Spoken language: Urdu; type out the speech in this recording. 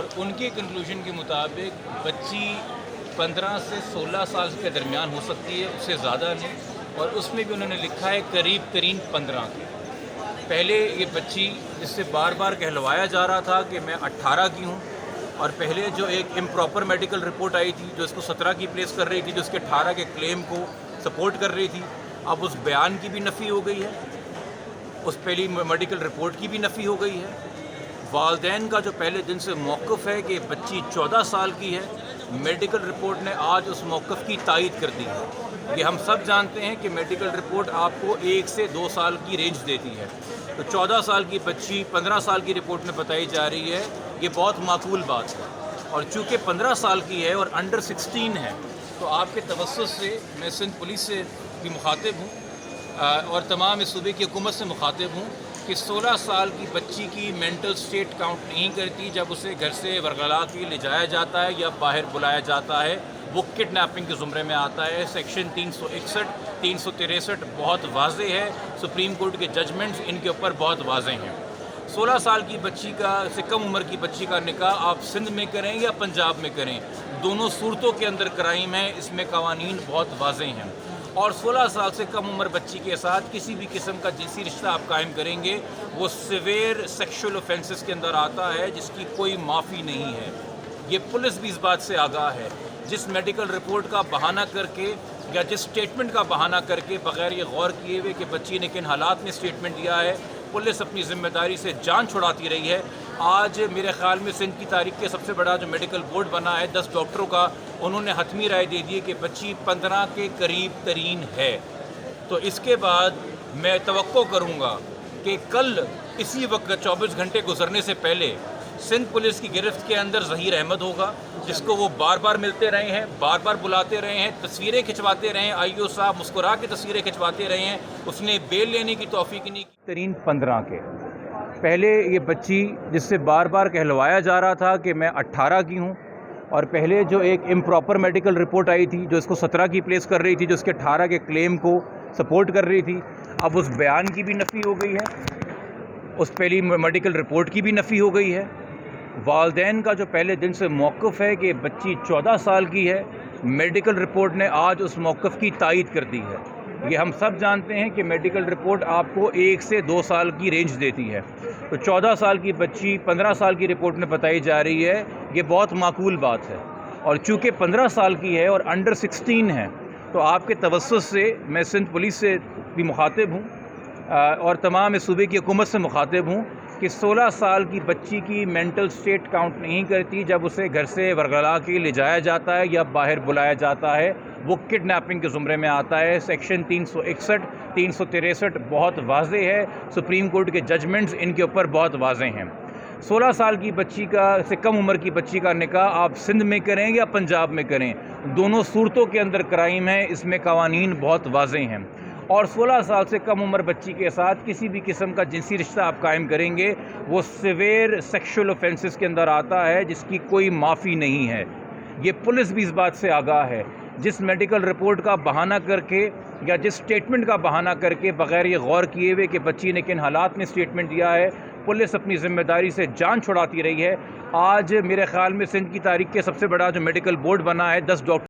اور ان کے کنکلوژن کے مطابق بچی 15 سے 16 سال کے درمیان ہو سکتی ہے، اس سے زیادہ نہیں، اور اس میں بھی انہوں نے لکھا ہے قریب ترین 15 کے۔ پہلے یہ بچی جس سے بار بار کہلوایا جا رہا تھا کہ میں 18 کی ہوں، اور پہلے جو ایک امپراپر میڈیکل رپورٹ آئی تھی جو اس کو 17 کی پلیس کر رہی تھی، جو اس کے 18 کے کلیم کو سپورٹ کر رہی تھی، اب اس بیان کی بھی نفی ہو گئی ہے، اس پہلی میڈیکل رپورٹ کی بھی نفی ہو گئی ہے۔ والدین کا جو پہلے دن سے موقف ہے کہ بچی 14 سال کی ہے، میڈیکل رپورٹ نے آج اس موقف کی تائید کر دی ہے۔ یہ ہم سب جانتے ہیں کہ میڈیکل رپورٹ آپ کو 1 سے 2 سال کی رینج دیتی ہے، تو 14 سال کی بچی 15 سال کی رپورٹ میں بتائی جا رہی ہے، یہ بہت معقول بات ہے۔ اور چونکہ 15 سال کی ہے اور انڈر 16 ہے، تو آپ کے توسط سے میں سندھ پولیس سے بھی مخاطب ہوں اور تمام اس صوبے کی حکومت سے مخاطب ہوں کہ 16 سال کی بچی کی مینٹل سٹیٹ کاؤنٹ نہیں کرتی جب اسے گھر سے ورغلا کے لے جایا جاتا ہے یا باہر بلایا جاتا ہے، وہ کڈنیپنگ کے زمرے میں آتا ہے۔ سیکشن 361 363 بہت واضح ہے، سپریم کورٹ کے ججمنٹس ان کے اوپر بہت واضح ہیں۔ 16 سال کی بچی کا سے کم عمر کی بچی کا نکاح آپ سندھ میں کریں یا پنجاب میں کریں، دونوں صورتوں کے اندر کرائم ہے، اس میں قوانین بہت واضح ہیں۔ اور 16 سال سے کم عمر بچی کے ساتھ کسی بھی قسم کا جنسی رشتہ آپ قائم کریں گے، وہ سیویئر سیکشول اوفینسز کے اندر آتا ہے، جس کی کوئی معافی نہیں ہے۔ یہ پولیس بھی اس بات سے آگاہ ہے۔ جس میڈیکل رپورٹ کا بہانہ کر کے یا جس سٹیٹمنٹ کا بہانہ کر کے بغیر یہ غور کیے ہوئے کہ بچی نے کن حالات میں سٹیٹمنٹ دیا ہے، پولیس اپنی ذمہ داری سے جان چھڑاتی رہی ہے۔ آج میرے خیال میں سندھ کی تاریخ کے سب سے بڑا جو میڈیکل بورڈ بنا ہے 10 ڈاکٹروں کا، انہوں نے حتمی رائے دے دی ہے کہ بچی 15 کے قریب ترین ہے۔ تو اس کے بعد میں توقع کروں گا کہ کل اسی وقت 24 گھنٹے گزرنے سے پہلے سندھ پولیس کی گرفت کے اندر ظہیر احمد ہوگا، جس کو وہ بار بار ملتے رہے ہیں، بار بار بلاتے رہے ہیں، تصویریں کھنچواتے رہے ہیں، آئی او صاحب مسکرا کے تصویریں کھنچواتے رہے ہیں، اس نے بیل لینے کی توفیق نہیں کی۔ ترین 15 کے پہلے یہ بچی جس سے بار بار کہلوایا جا رہا تھا کہ میں 18 کی ہوں، اور پہلے جو ایک امپراپر میڈیکل رپورٹ آئی تھی جو اس کو 17 کی پلیس کر رہی تھی، جو اس کے 18 کے کلیم کو سپورٹ کر رہی تھی، اب اس بیان کی بھی نفی ہو گئی ہے، اس پہلی میڈیکل رپورٹ کی بھی نفی ہو گئی ہے۔ والدین کا جو پہلے دن سے موقف ہے کہ بچی 14 سال کی ہے، میڈیکل رپورٹ نے آج اس موقف کی تائید کر دی ہے۔ یہ ہم سب جانتے ہیں کہ میڈیکل رپورٹ آپ کو 1 سے 2 سال کی رینج دیتی ہے، تو 14 سال کی بچی 15 سال کی رپورٹ میں بتائی جا رہی ہے، یہ بہت معقول بات ہے۔ اور چونکہ 15 سال کی ہے اور انڈر 16 ہے، تو آپ کے توسط سے میں سندھ پولیس سے بھی مخاطب ہوں اور تمام اس صوبے کی حکومت سے مخاطب ہوں کہ 16 سال کی بچی کی مینٹل سٹیٹ کاؤنٹ نہیں کرتی جب اسے گھر سے ورغلا کے لے جایا جاتا ہے یا باہر بلایا جاتا ہے، وہ کڈنیپنگ کے زمرے میں آتا ہے۔ سیکشن 361 363 بہت واضح ہے، سپریم کورٹ کے ججمنٹس ان کے اوپر بہت واضح ہیں۔ 16 سال کی بچی سے کم عمر کی بچی کا نکاح آپ سندھ میں کریں یا پنجاب میں کریں، دونوں صورتوں کے اندر کرائم ہے، اس میں قوانین بہت واضح ہیں۔ اور 16 سال سے کم عمر بچی کے ساتھ کسی بھی قسم کا جنسی رشتہ آپ قائم کریں گے، وہ سیویئر سیکشول اوفینسز کے اندر آتا ہے، جس کی کوئی معافی نہیں ہے۔ یہ پولیس بھی اس بات سے آگاہ ہے۔ جس میڈیکل رپورٹ کا بہانہ کر کے یا جس سٹیٹمنٹ کا بہانہ کر کے بغیر یہ غور کیے ہوئے کہ بچی نے کن حالات میں سٹیٹمنٹ دیا ہے، پولیس اپنی ذمہ داری سے جان چھڑاتی رہی ہے۔ آج میرے خیال میں سندھ کی تاریخ کے سب سے بڑا جو میڈیکل بورڈ بنا ہے 10 ڈاکٹر